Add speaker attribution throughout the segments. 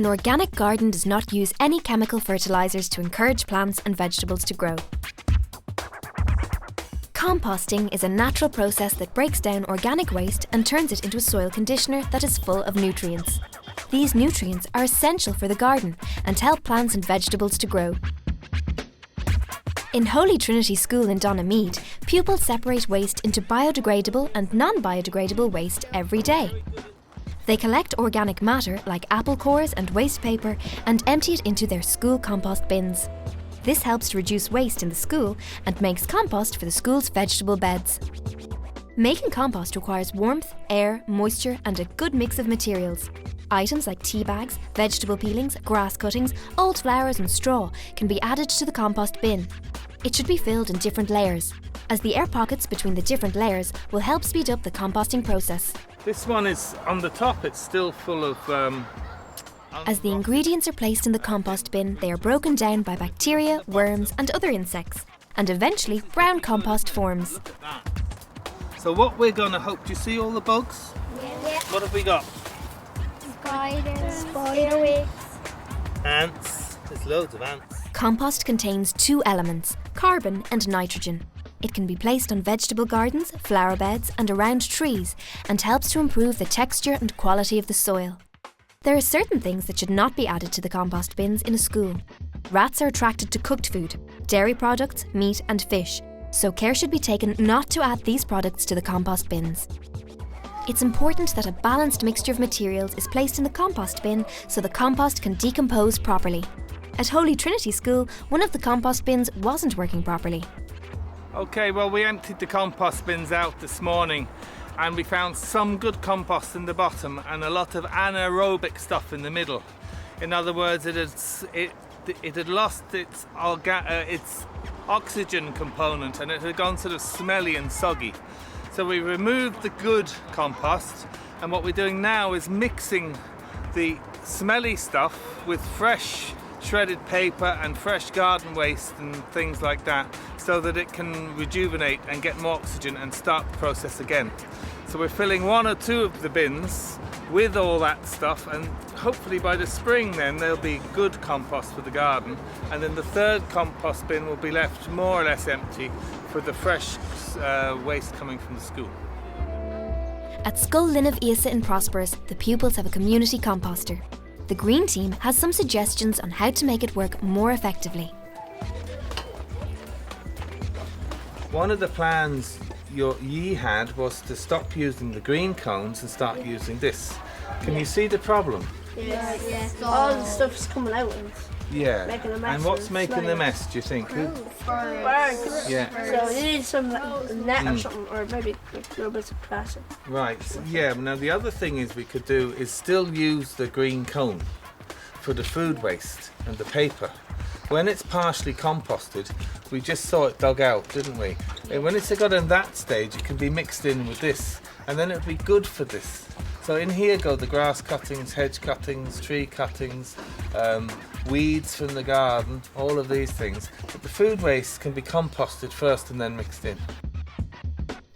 Speaker 1: An organic garden does not use any chemical fertilizers to encourage plants and vegetables to grow. Composting is a natural process that breaks down organic waste and turns it into a soil conditioner that is full of nutrients. These nutrients are essential for the garden and help plants and vegetables to grow. In Holy Trinity School in Donamead, pupils separate waste into biodegradable and non-biodegradable waste every day. They collect organic matter like apple cores and waste paper and empty it into their school compost bins. This helps to reduce waste in the school and makes compost for the school's vegetable beds. Making compost requires warmth, air, moisture and a good mix of materials. Items like tea bags, vegetable peelings, grass cuttings, old flowers and straw can be added to the compost bin. It should be filled in different layers, as the air pockets between the different layers will help speed up the composting process.
Speaker 2: This one is on the top, it's still full of...
Speaker 1: As the ingredients are placed in the compost bin, they are broken down by bacteria, worms and other insects, and eventually brown compost forms.
Speaker 2: So what we're going to hope, do you see all the bugs?
Speaker 3: Yeah.
Speaker 2: What have we got?
Speaker 3: Spiders, earwigs.
Speaker 2: Ants, there's loads of ants.
Speaker 1: Compost contains two elements, carbon and nitrogen. It can be placed on vegetable gardens, flower beds and around trees and helps to improve the texture and quality of the soil. There are certain things that should not be added to the compost bins in a school. Rats are attracted to cooked food, dairy products, meat and fish, so care should be taken not to add these products to the compost bins. It's important that a balanced mixture of materials is placed in the compost bin so the compost can decompose properly. At Holy Trinity School, one of the compost bins wasn't working properly.
Speaker 2: Okay, well we emptied the compost bins out this morning and we found some good compost in the bottom and a lot of anaerobic stuff in the middle. In other words, it had lost its oxygen component and it had gone sort of smelly and soggy. So we removed the good compost and what we're doing now is mixing the smelly stuff with fresh shredded paper and fresh garden waste and things like that so that it can rejuvenate and get more oxygen and start the process again. So we're filling one or two of the bins with all that stuff and hopefully by the spring then there'll be good compost for the garden and then the third compost bin will be left more or less empty for the fresh waste coming from the school.
Speaker 1: At Scoil Linneadh Íosa in Prosperous, the pupils have a community composter. The Green Team has some suggestions on how to make it work more effectively.
Speaker 2: One of the plans ye had was to stop using the green cones and start using this. Can you see the problem?
Speaker 3: Yes. All the stuff's coming out and making a mess.
Speaker 2: And what's making the mess, do you think?
Speaker 3: Birds.
Speaker 2: Yeah.
Speaker 3: So you need some net or something, or maybe little bits of plastic.
Speaker 2: Right, yeah. Now the other thing is we could do is still use the green cone for the food waste and the paper. When it's partially composted, we just saw it dug out, didn't we? And when it's got in that stage, it can be mixed in with this, and then it'll be good for this. So in here go the grass cuttings, hedge cuttings, tree cuttings, weeds from the garden, all of these things. But the food waste can be composted first and then mixed in.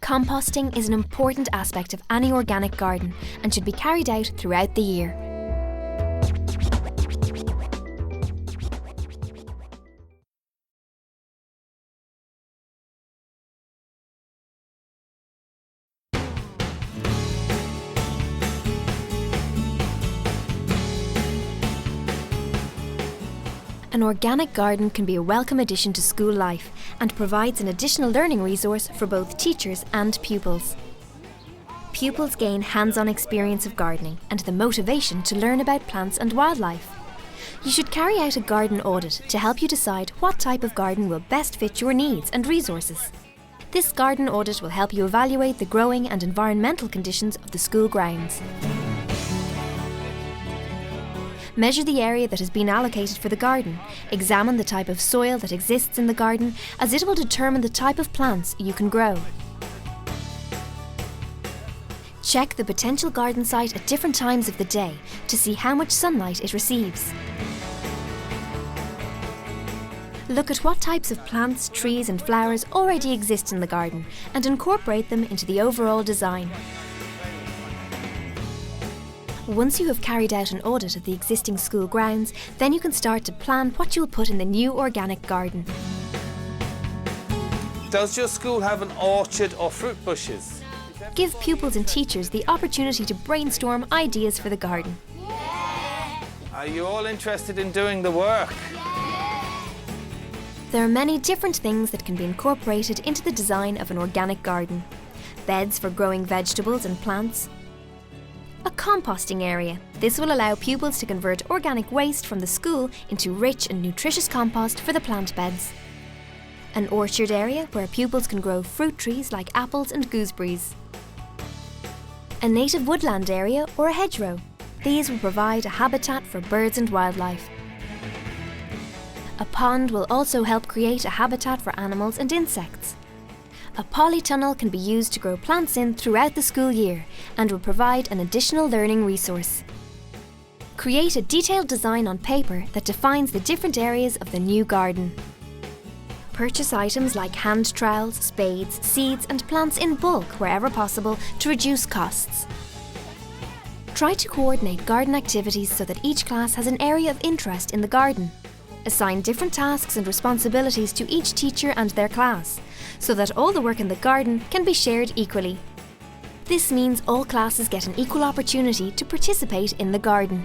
Speaker 1: Composting is an important aspect of any organic garden and should be carried out throughout the year. An organic garden can be a welcome addition to school life and provides an additional learning resource for both teachers and pupils. Pupils gain hands-on experience of gardening and the motivation to learn about plants and wildlife. You should carry out a garden audit to help you decide what type of garden will best fit your needs and resources. This garden audit will help you evaluate the growing and environmental conditions of the school grounds. Measure the area that has been allocated for the garden. Examine the type of soil that exists in the garden, as it will determine the type of plants you can grow. Check the potential garden site at different times of the day to see how much sunlight it receives. Look at what types of plants, trees and flowers already exist in the garden and incorporate them into the overall design. Once you have carried out an audit of the existing school grounds, then you can start to plan what you'll put in the new organic garden.
Speaker 2: Does your school have an orchard or fruit bushes?
Speaker 1: Give pupils and teachers the opportunity to brainstorm ideas for the garden.
Speaker 2: Are you all interested in doing the work?
Speaker 1: There are many different things that can be incorporated into the design of an organic garden. Beds for growing vegetables and plants. A composting area. This will allow pupils to convert organic waste from the school into rich and nutritious compost for the plant beds. An orchard area where pupils can grow fruit trees like apples and gooseberries. A native woodland area or a hedgerow. These will provide a habitat for birds and wildlife. A pond will also help create a habitat for animals and insects. A polytunnel can be used to grow plants in throughout the school year and will provide an additional learning resource. Create a detailed design on paper that defines the different areas of the new garden. Purchase items like hand trowels, spades, seeds and plants in bulk wherever possible to reduce costs. Try to coordinate garden activities so that each class has an area of interest in the garden. Assign different tasks and responsibilities to each teacher and their class, so that all the work in the garden can be shared equally. This means all classes get an equal opportunity to participate in the garden.